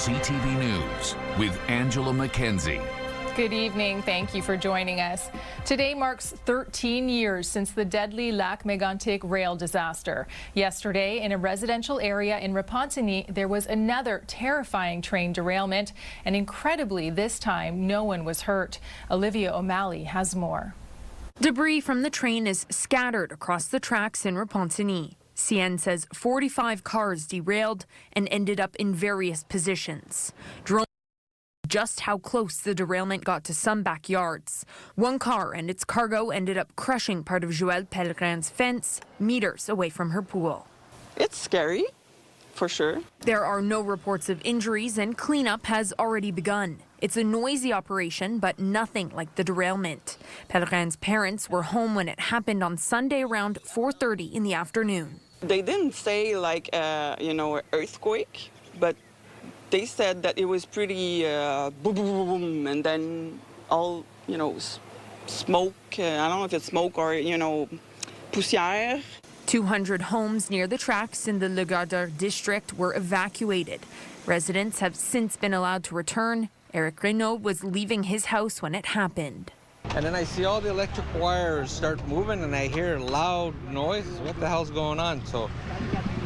CTV News with Angela Mackenzie. Good evening. Thank you for joining us. Today marks 13 years since the deadly Lac Mégantic rail disaster. Yesterday, in a residential area in Repentigny, there was another terrifying train derailment, and incredibly, this time, no one was hurt. Olivia O'Malley has more. Debris from the train is scattered across the tracks in Repentigny. CN says 45 cars derailed and ended up in various positions. Drones just how close the derailment got to some backyards. One car and its cargo ended up crushing part of Joëlle Pellegrin's fence meters away from her pool. It's scary, for sure. There are no reports of injuries and cleanup has already begun. It's a noisy operation, but nothing like the derailment. Pellegrin's parents were home when it happened on Sunday around 4:30 in the afternoon. They didn't say like, earthquake, but they said that it was pretty boom, boom, boom, and then all, smoke. I don't know if it's smoke or, poussière. 200 homes near the tracks in the Le Gardeur district were evacuated. Residents have since been allowed to return. Eric Renault was leaving his house when it happened. And then I see all the electric wires start moving and I hear loud noise. What the hell's going on? So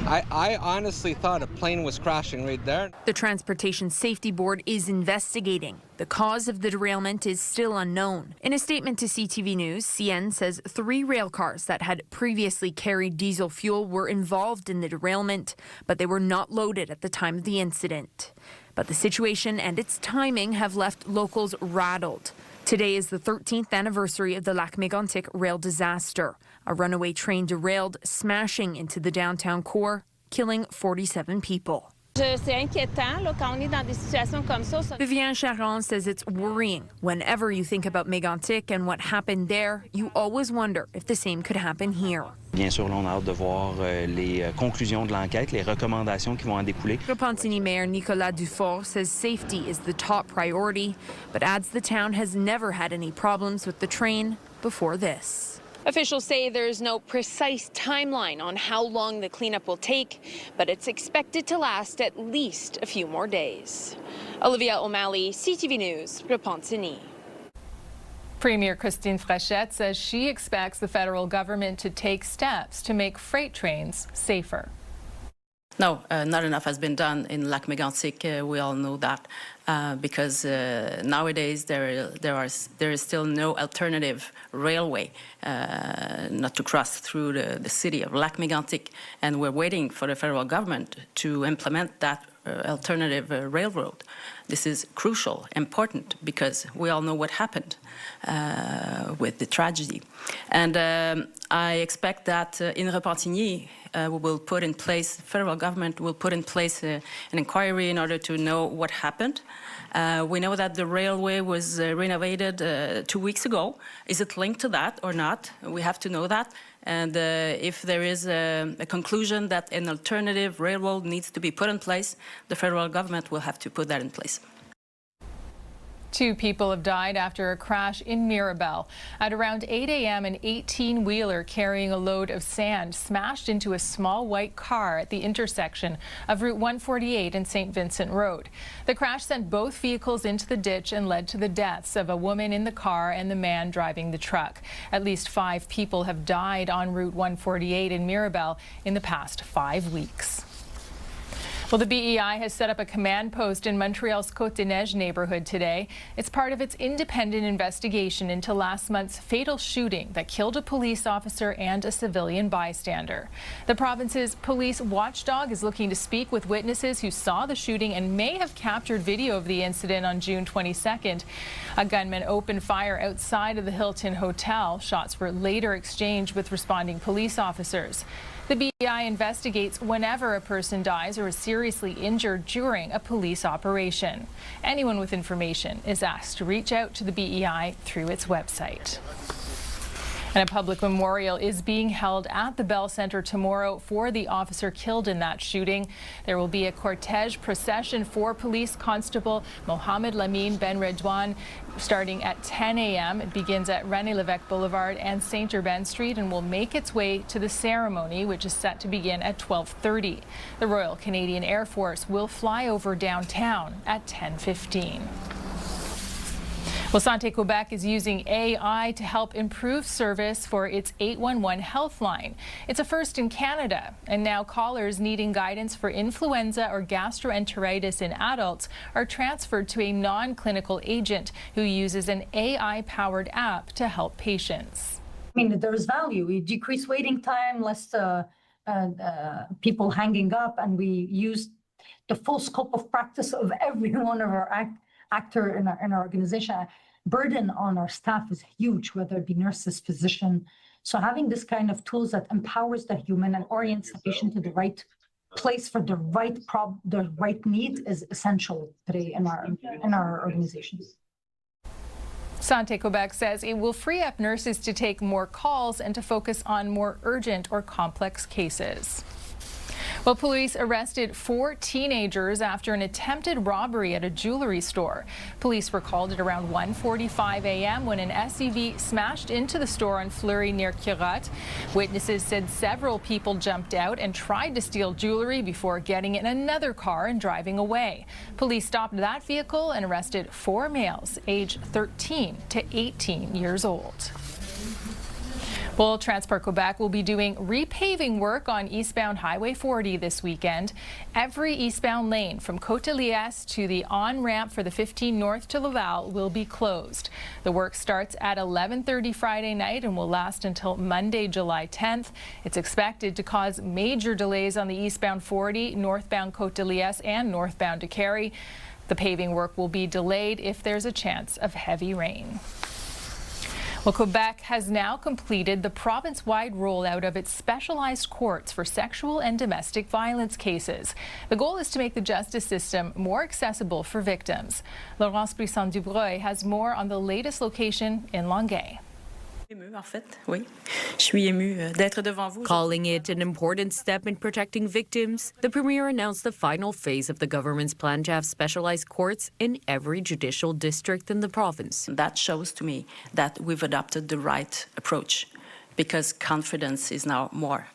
I honestly thought a plane was crashing right there. The Transportation Safety Board is investigating. The cause of the derailment is still unknown. In a statement to CTV News, CN says 3 rail cars that had previously carried diesel fuel were involved in the derailment, but they were not loaded at the time of the incident. But the situation and its timing have left locals rattled. Today is the 13th anniversary of the Lac Mégantic rail disaster. A runaway train derailed, smashing into the downtown core, killing 47 people. C'est inquiétant quand on est dans des situations comme ça. Vivian Charon says it's worrying. Whenever you think about Mégantic and what happened there, you always wonder if the same could happen here. Bien sûr, on a hâte de voir les conclusions de l'enquête, les recommandations qui vont en découler. Repentigny Mayor Nicolas Dufort says safety is the top priority, but adds the town has never had any problems with the train before this. Officials say there's no precise timeline on how long the cleanup will take, but it's expected to last at least a few more days. Olivia O'Malley, CTV News, Repentigny. Premier Christine Frechette says she expects the federal government to take steps to make freight trains safer. No, not enough has been done in Lac Mégantic. We all know that because nowadays there is still no alternative railway not to cross through the city of Lac Mégantic, and we're waiting for the federal government to implement that alternative railroad. This is crucial, important, because we all know what happened with the tragedy. And I expect that in Repentigny, we will put in place, federal government will put in place an inquiry in order to know what happened. We know that the railway was renovated 2 weeks ago. Is it linked to that or not? We have to know that. And if there is a conclusion that an alternative railroad needs to be put in place, the federal government will have to put that in place. 2 people have died after a crash in Mirabel. At around 8 a.m., an 18-wheeler carrying a load of sand smashed into a small white car at the intersection of Route 148 and St. Vincent Road. The crash sent both vehicles into the ditch and led to the deaths of a woman in the car and the man driving the truck. At least 5 people have died on Route 148 in Mirabel in the past 5 weeks. Well, the BEI has set up a command post in Montreal's Côte-des-Neiges neighbourhood today. It's part of its independent investigation into last month's fatal shooting that killed a police officer and a civilian bystander. The province's police watchdog is looking to speak with witnesses who saw the shooting and may have captured video of the incident on June 22nd. A gunman opened fire outside of the Hilton Hotel. Shots were later exchanged with responding police officers. The BEI investigates whenever a person dies or is seriously injured during a police operation. Anyone with information is asked to reach out to the BEI through its website. And a public memorial is being held at the Bell Centre tomorrow for the officer killed in that shooting. There will be a cortege procession for Police Constable Mohamed Lamine Ben Redouane starting at 10 a.m. It begins at René Lévesque Boulevard and St. Urbain Street and will make its way to the ceremony, which is set to begin at 12:30. The Royal Canadian Air Force will fly over downtown at 10:15. Well, Santé Quebec is using AI to help improve service for its 811 health line. It's a first in Canada, and now callers needing guidance for influenza or gastroenteritis in adults are transferred to a non-clinical agent who uses an AI-powered app to help patients. I mean, there's value. We decrease waiting time, less people hanging up, and we use the full scope of practice of every one of our actor in our organization. Burden on our staff is huge, whether it be nurses, physician. So having this kind of tools that empowers the human and orients the patient to the right place for the right need is essential today in our organizations. Santé Quebec says it will free up nurses to take more calls and to focus on more urgent or complex cases. Well, police arrested 4 teenagers after an attempted robbery at a jewelry store. Police were called at around 1:45 a.m. when an SUV smashed into the store on Fleury near Curotte. Witnesses said several people jumped out and tried to steal jewelry before getting in another car and driving away. Police stopped that vehicle and arrested 4 males aged 13 to 18 years old. Well, Transport Quebec will be doing repaving work on eastbound Highway 40 this weekend. Every eastbound lane from Côte-de-Liesse to the on-ramp for the 15 north to Laval will be closed. The work starts at 11:30 Friday night and will last until Monday, July 10th. It's expected to cause major delays on the eastbound 40, northbound Côte-de-Liesse and northbound to Carey. The paving work will be delayed if there's a chance of heavy rain. Well, Quebec has now completed the province-wide rollout of its specialized courts for sexual and domestic violence cases. The goal is to make the justice system more accessible for victims. Laurence Brisson-Dubreuil has more on the latest location in Longueuil. Calling it an important step in protecting victims, the Premier announced the final phase of the government's plan to have specialized courts in every judicial district in the province. That shows to me that we've adopted the right approach because confidence is now more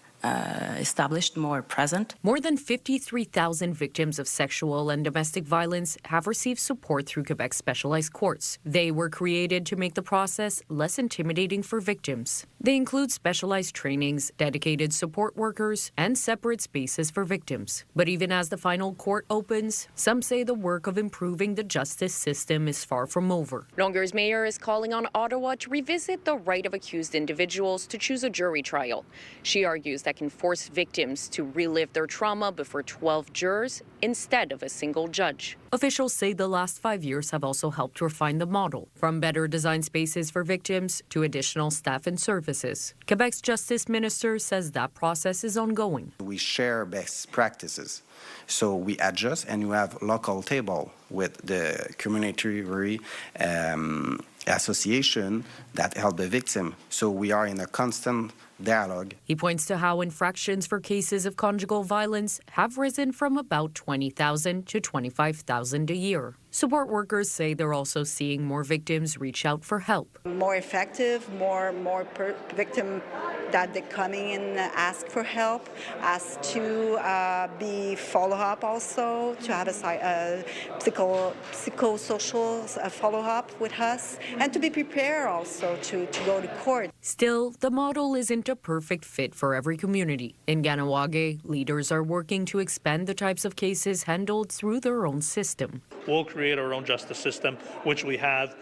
established, more present. More than 53,000 victims of sexual and domestic violence have received support through Quebec's specialized courts. They were created to make the process less intimidating for victims. They include specialized trainings, dedicated support workers, and separate spaces for victims. But even as the final court opens, some say the work of improving the justice system is far from over. Longueuil's mayor is calling on Ottawa to revisit the right of accused individuals to choose a jury trial. She argues that can force victims to relive their trauma before 12 jurors instead of a single judge. Officials say the last 5 years have also helped refine the model, from better designed spaces for victims to additional staff and services. Quebec's Justice Minister says that process is ongoing. We share best practices. So we adjust, and you have local table with the community association that help the victim. So we are in a constant dialogue. He points to how infractions for cases of conjugal violence have risen from about 20,000 to 25,000 a year. Support workers say they're also seeing more victims reach out for help. More effective, more victim that they're coming in ask for help, ask to be follow-up also, to have a psychosocial follow-up with us, and to be prepared also to go to court. Still, the model isn't a perfect fit for every community. In Ganawage, leaders are working to expand the types of cases handled through their own system. We'll create our own justice system, which we have,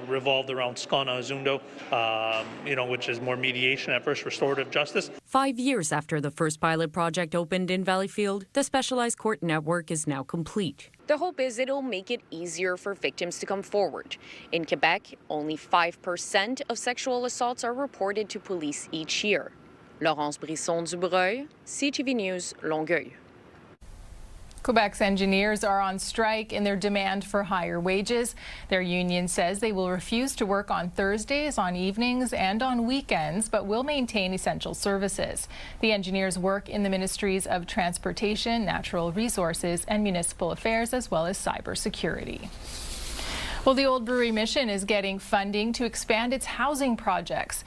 revolved around Skana Azundo, which is more mediation at first, restorative justice. 5 years after the first pilot project opened in Valleyfield, the specialized court network is now complete. The hope is it'll make it easier for victims to come forward. In Quebec, only 5% of sexual assaults are reported to police each year. Laurence Brisson-Dubreuil, CTV News, Longueuil. Quebec's engineers are on strike in their demand for higher wages. Their union says they will refuse to work on Thursdays, on evenings, and on weekends, but will maintain essential services. The engineers work in the ministries of Transportation, Natural Resources, and Municipal Affairs, as well as cybersecurity. Well, the Old Brewery Mission is getting funding to expand its housing projects.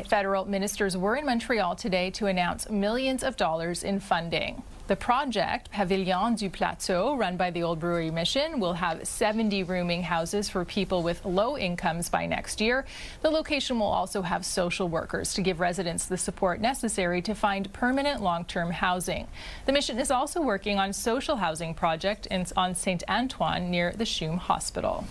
Federal ministers were in Montreal today to announce millions of dollars in funding. The project, Pavillon du Plateau, run by the Old Brewery Mission, will have 70 rooming houses for people with low incomes by next year. The location will also have social workers to give residents the support necessary to find permanent long-term housing. The mission is also working on social housing project on St. Antoine near the CHUM Hospital.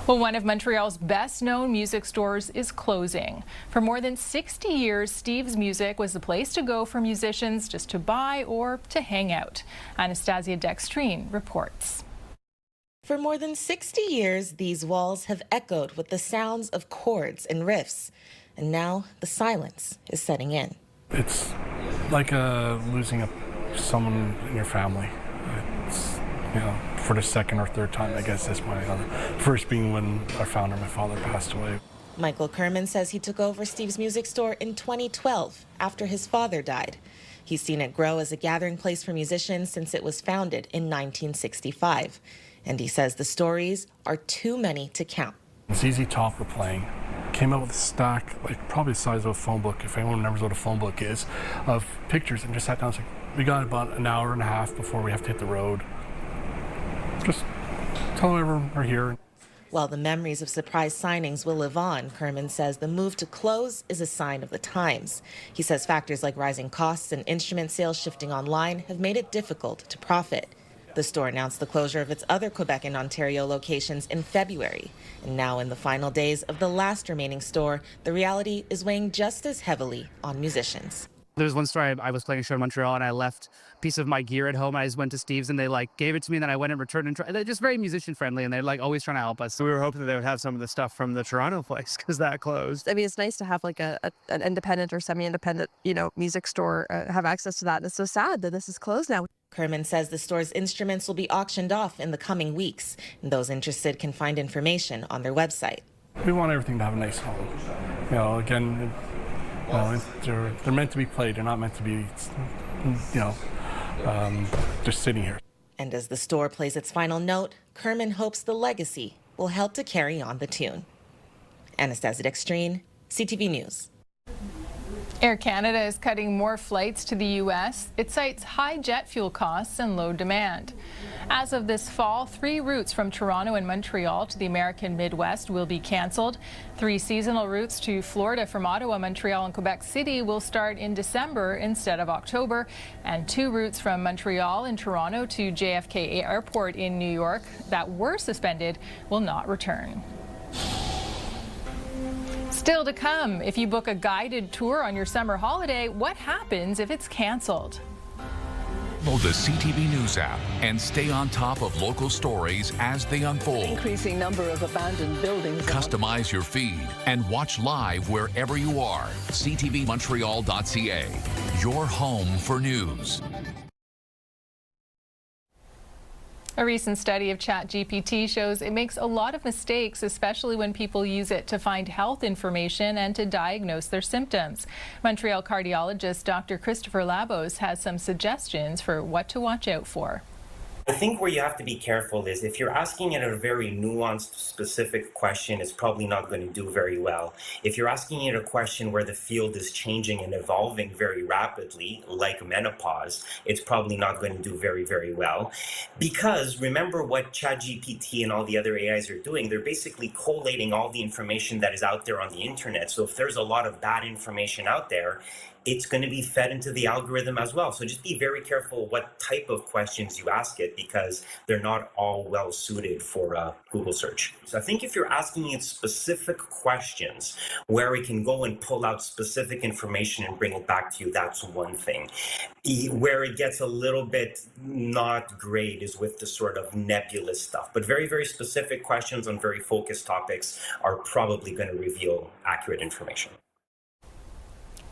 Well, one of Montreal's best-known music stores is closing. For more than 60 years, Steve's Music was the place to go for musicians just to buy or to hang out. Anastasia Dextrine reports. For more than 60 years, these walls have echoed with the sounds of chords and riffs. And now the silence is setting in. It's like losing someone in your family. It's, for the second or third time, I guess that's my first being when our founder, my father, passed away. Michael Kerman says he took over Steve's Music Store in 2012 after his father died. He's seen it grow as a gathering place for musicians since it was founded in 1965. And he says the stories are too many to count. ZZ Top were playing. Came out with a stack, like probably the size of a phone book, if anyone remembers what a phone book is, of pictures, and just sat down and was like, we got about an hour and a half before we have to hit the road. Just tell them everyone we're here. While the memories of surprise signings will live on, Kerman says the move to close is a sign of the times. He says factors like rising costs and instrument sales shifting online have made it difficult to profit. The store announced the closure of its other Quebec and Ontario locations in February. And now in the final days of the last remaining store, the reality is weighing just as heavily on musicians. There was one story, I was playing a show in Montreal and I left a piece of my gear at home. I just went to Steve's and they gave it to me, and then I went and returned and they're just very musician friendly, and they're always trying to help us. So we were hoping that they would have some of the stuff from the Toronto place because that closed. I mean, it's nice to have an independent or semi-independent, music store have access to that. And it's so sad that this is closed now. Kerman says the store's instruments will be auctioned off in the coming weeks, and those interested can find information on their website. We want everything to have a nice home. Again, they're meant to be played. They're not meant to be, just sitting here. And as the store plays its final note, Kerman hopes the legacy will help to carry on the tune. Anastasia Dextrine, CTV News. Air Canada is cutting more flights to the U.S. It cites high jet fuel costs and low demand. As of this fall, 3 routes from Toronto and Montreal to the American Midwest will be canceled. 3 seasonal routes to Florida from Ottawa, Montreal, and Quebec City will start in December instead of October. And 2 routes from Montreal and Toronto to JFK Airport in New York that were suspended will not return. Still to come, if you book a guided tour on your summer holiday, what happens if it's canceled? Download the CTV News app and stay on top of local stories as they unfold. Increasing number of abandoned buildings. Customize your feed and watch live wherever you are. CTVMontreal.ca, your home for news. A recent study of ChatGPT shows it makes a lot of mistakes, especially when people use it to find health information and to diagnose their symptoms. Montreal cardiologist Dr. Christopher Labos has some suggestions for what to watch out for. I think where you have to be careful is if you're asking it a very nuanced, specific question, it's probably not going to do very well. If you're asking it a question where the field is changing and evolving very rapidly, like menopause, it's probably not going to do very, very well. Because remember what ChatGPT and all the other AIs are doing, they're basically collating all the information that is out there on the internet. So if there's a lot of bad information out there, it's going to be fed into the algorithm as well. So just be very careful what type of questions you ask it, because they're not all well suited for Google search. So I think if you're asking it specific questions where it can go and pull out specific information and bring it back to you, that's one thing. Where it gets a little bit not great is with the sort of nebulous stuff. But very, very specific questions on very focused topics are probably going to reveal accurate information.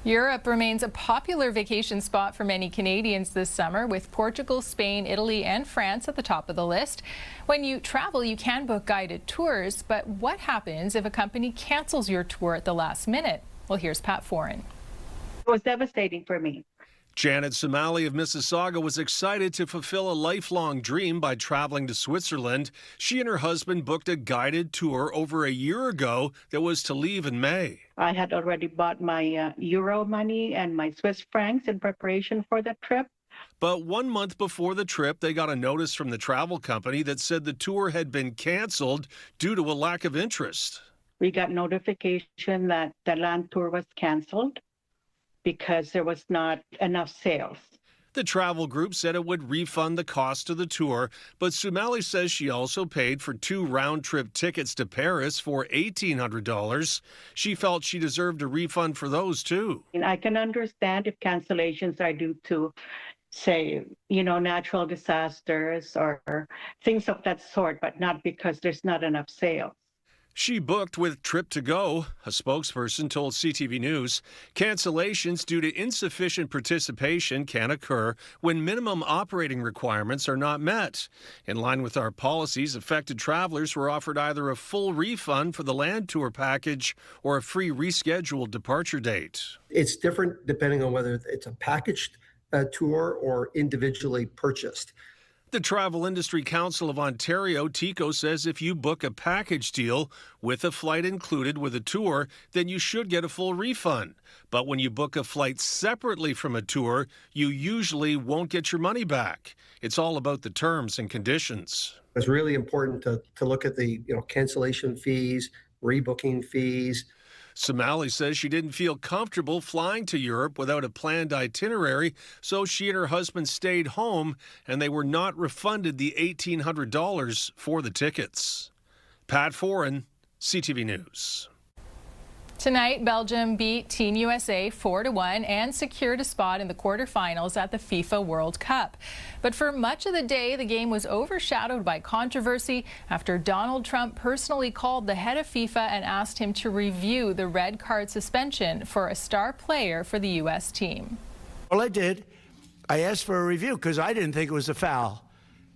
Europe remains a popular vacation spot for many Canadians this summer, with Portugal, Spain, Italy, and France at the top of the list. When you travel, you can book guided tours, but what happens if a company cancels your tour at the last minute? Well, here's Pat Foran. It was devastating for me. Janet Somali of Mississauga was excited to fulfill a lifelong dream by traveling to Switzerland. She and her husband booked a guided tour over a year ago that was to leave in May. I had already bought my euro money and my Swiss francs in preparation for the trip. But 1 month before the trip, they got a notice from the travel company that said the tour had been canceled due to a lack of interest. We got notification that the land tour was canceled because there was not enough sales. The travel group said it would refund the cost of the tour, but Somali says she also paid for 2 round-trip tickets to Paris for $1,800. She felt she deserved a refund for those, too. And I can understand if cancellations are due to, say, natural disasters or things of that sort, but not because there's not enough sales. She booked with Trip to Go. A spokesperson told CTV News cancellations due to insufficient participation can occur when minimum operating requirements are not met. In line with our policies, affected travelers were offered either a full refund for the land tour package or a free rescheduled departure date. It's different depending on whether it's a packaged tour or individually purchased. The Travel Industry Council of Ontario, TICO, says if you book a package deal with a flight included with a tour, then you should get a full refund. But when you book a flight separately from a tour, you usually won't get your money back. It's all about the terms and conditions. It's really important to look at the cancellation fees, rebooking fees. Somali says she didn't feel comfortable flying to Europe without a planned itinerary, so she and her husband stayed home, and they were not refunded the $1,800 for the tickets. Pat Foran, CTV News. Tonight, Belgium beat Team USA 4-1 and secured a spot in the quarterfinals at the FIFA World Cup. But for much of the day, the game was overshadowed by controversy after Donald Trump personally called the head of FIFA and asked him to review the red card suspension for a star player for the U.S. team. Well, I did. I asked for a review because I didn't think it was a foul.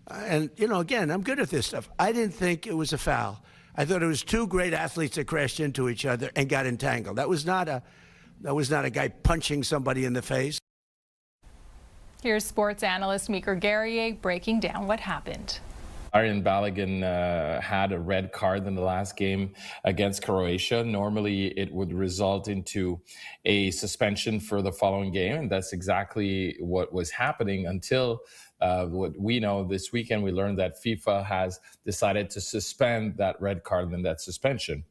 And, again, I'm good at this stuff. I didn't think it was a foul. I thought it was 2 great athletes that crashed into each other and got entangled. That was not a guy punching somebody in the face. Here's sports analyst Meeker Guerrier breaking down what happened. Arjen Balogun had a red card in the last game against Croatia. Normally, it would result into a suspension for the following game, and that's exactly what was happening until what we know this weekend. We learned that FIFA has decided to suspend that red card and that suspension.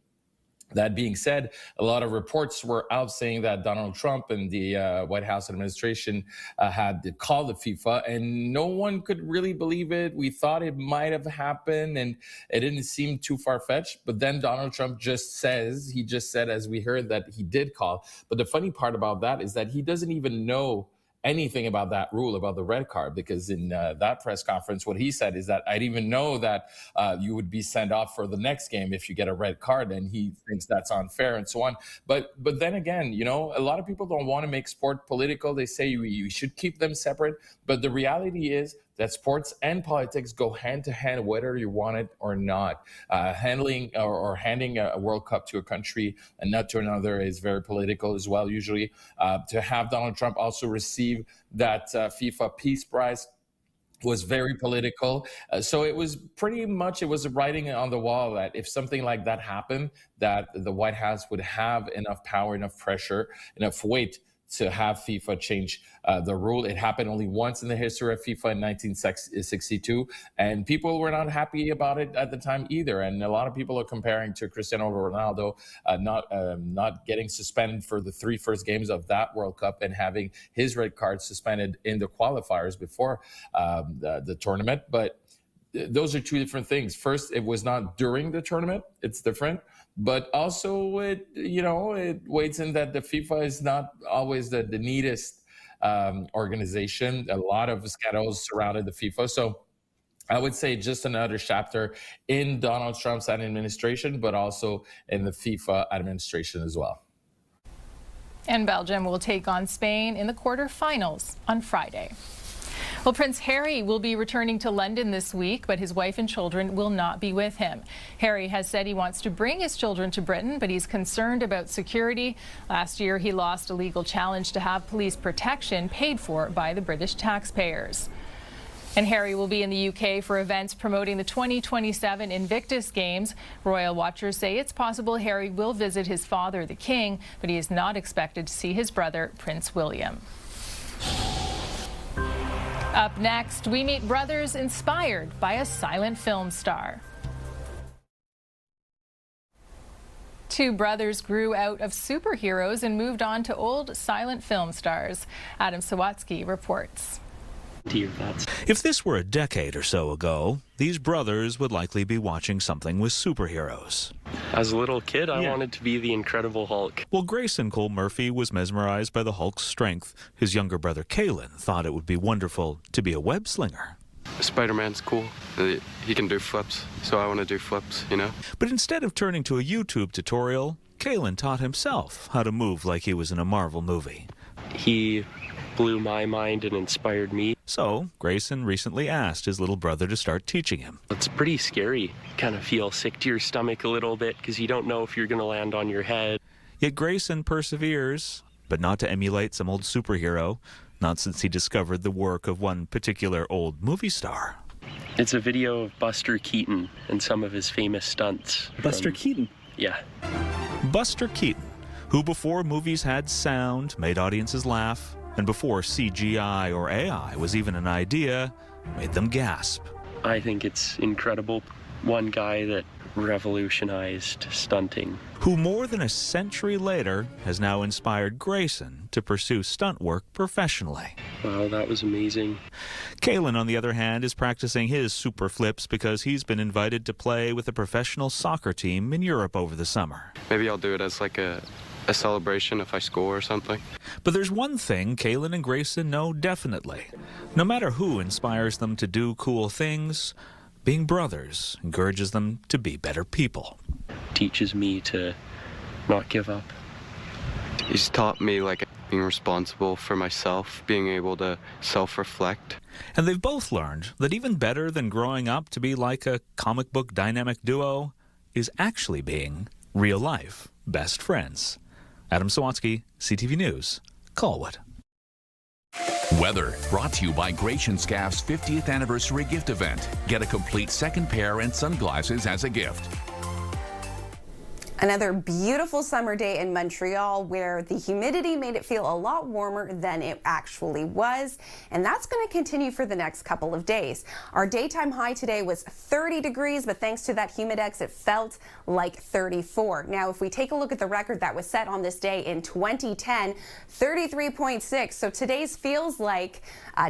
That being said, a lot of reports were out saying that Donald Trump and the White House administration had called the FIFA, and no one could really believe it. We thought it might have happened, and it didn't seem too far-fetched. But then Donald Trump just said, as we heard, that he did call. But the funny part about that is that he doesn't even know anything about that rule, about the red card, because in that press conference, what he said is that I didn't even know that you would be sent off for the next game if you get a red card, and he thinks that's unfair and so on. But then again, a lot of people don't want to make sport political. They say you should keep them separate. But the reality is that sports and politics go hand to hand, whether you want it or not. Handling or handing a World Cup to a country and not to another is very political as well, usually. To have Donald Trump also receive that FIFA Peace Prize was very political. So it was pretty much, it was writing on the wall that if something like that happened, that the White House would have enough power, enough pressure, enough weight to have FIFA change the rule. It happened only once in the history of FIFA in 1962, and people were not happy about it at the time either. And a lot of people are comparing to Cristiano Ronaldo not getting suspended for the 3 first games of that World Cup and having his red card suspended in the qualifiers before the tournament. But those are 2 different things. First, it was not during the tournament. It's different. But also, it weighs in that the FIFA is not always the neatest organization. A lot of scandals surrounded the FIFA. So I would say just another chapter in Donald Trump's administration, but also in the FIFA administration as well. And Belgium will take on Spain in the quarterfinals on Friday. Well, Prince Harry will be returning to London this week, but his wife and children will not be with him. Harry has said he wants to bring his children to Britain, but he's concerned about security. Last year, he lost a legal challenge to have police protection paid for by the British taxpayers. And Harry will be in the UK for events promoting the 2027 Invictus Games. Royal watchers say it's possible Harry will visit his father, the King, but he is not expected to see his brother, Prince William. Up next, we meet brothers inspired by a silent film star. Two brothers grew out of superheroes and moved on to old silent film stars. Adam Sawatsky reports. If this were a decade or so ago, these brothers would likely be watching something with superheroes. As a little kid, I wanted to be the Incredible Hulk. Well, Grayson Cole Murphy was mesmerized by the Hulk's strength. His younger brother, Kalen, thought it would be wonderful to be a web slinger. Spider-Man's cool. He can do flips, so I want to do flips, you know? But instead of turning to a YouTube tutorial, Kalen taught himself how to move like he was in a Marvel movie. He blew my mind and inspired me. So, Grayson recently asked his little brother to start teaching him. It's pretty scary. Kind of feel sick to your stomach a little bit because you don't know if you're going to land on your head. Yet Grayson perseveres, but not to emulate some old superhero, not since he discovered the work of one particular old movie star. It's a video of Buster Keaton and some of his famous stunts. Buster Keaton? Yeah. Buster Keaton, who before movies had sound, made audiences laugh, and before CGI or AI was even an idea, made them gasp. I think it's incredible. One guy that revolutionized stunting. Who more than a century later has now inspired Grayson to pursue stunt work professionally. Wow, that was amazing. Kalen, on the other hand, is practicing his super flips because he's been invited to play with a professional soccer team in Europe over the summer. Maybe I'll do it as like a celebration if I score or something. But there's one thing Kalen and Grayson know definitely. No matter who inspires them to do cool things, being brothers encourages them to be better people. Teaches me to not give up. He's taught me like being responsible for myself, being able to self-reflect. And they've both learned that even better than growing up to be like a comic book dynamic duo is actually being real-life best friends. Adam Sawatsky, CTV News, Colwood. Weather brought to you by Gratian Scaff's 50th anniversary gift event. Get a complete second pair and sunglasses as a gift. Another beautiful summer day in Montreal where the humidity made it feel a lot warmer than it actually was, and that's going to continue for the next couple of days. Our daytime high today was 30 degrees, but thanks to that humidex, it felt like 34. Now, if we take a look at the record that was set on this day in 2010, 33.6. So today's feels like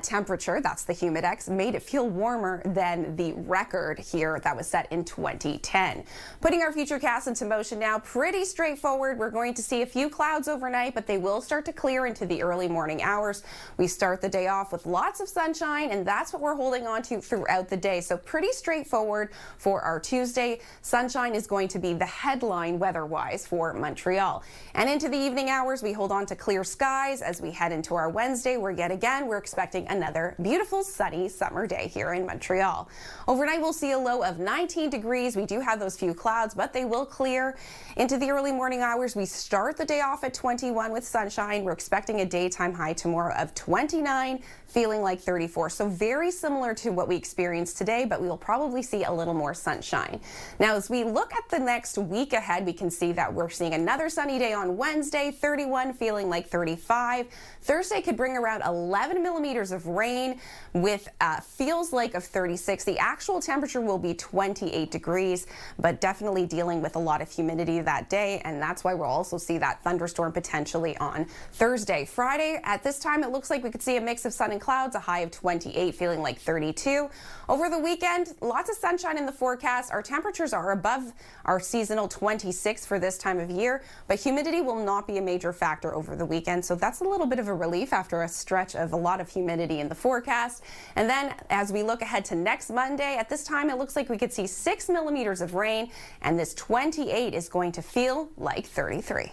temperature, that's the humidex, made it feel warmer than the record here that was set in 2010. Putting our futurecast into motion now, pretty straightforward. We're going to see a few clouds overnight, but they will start to clear into the early morning hours. We start the day off with lots of sunshine, and that's what we're holding on to throughout the day. So pretty straightforward for our Tuesday. Sunshine is going to be the headline weather-wise for Montreal. And into the evening hours, we hold on to clear skies as we head into our Wednesday, where yet again, we're expecting another beautiful sunny summer day here in Montreal. Overnight, we'll see a low of 19 degrees. We do have those few clouds, but they will clear. Into the early morning hours, we start the day off at 21 with sunshine. We're expecting a daytime high tomorrow of 29, feeling like 34. So very similar to what we experienced today, but we will probably see a little more sunshine. Now, as we look at the next week ahead, we can see that we're seeing another sunny day on Wednesday, 31, feeling like 35. Thursday could bring around 11 millimeters of rain with feels like of 36. The actual temperature will be 28 degrees, but definitely dealing with a lot of humidity that day, and that's why we'll also see that thunderstorm potentially on Thursday. Friday, at this time, it looks like we could see a mix of sun and clouds, a high of 28, feeling like 32. Over the weekend, lots of sunshine in the forecast. Our temperatures are above our seasonal 26 for this time of year, but humidity will not be a major factor over the weekend, so that's a little bit of a relief after a stretch of a lot of humidity in the forecast. And then as we look ahead to next Monday, at this time, it looks like we could see 6 millimeters of rain, and this 28 is going to feel like 33.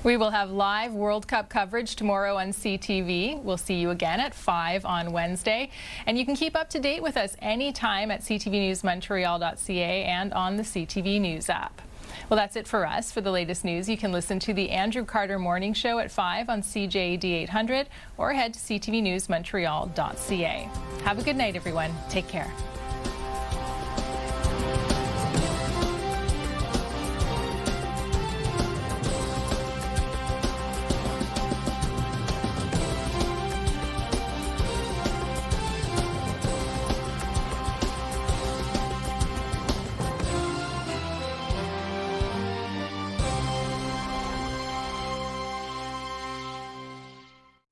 We will have live World Cup coverage tomorrow on CTV. We'll see you again at 5 on Wednesday. And you can keep up to date with us anytime at ctvnewsmontreal.ca and on the CTV News app. Well, that's it for us. For the latest news, you can listen to the Andrew Carter Morning Show at 5 on CJAD 800 or head to ctvnewsmontreal.ca. Have a good night, everyone. Take care.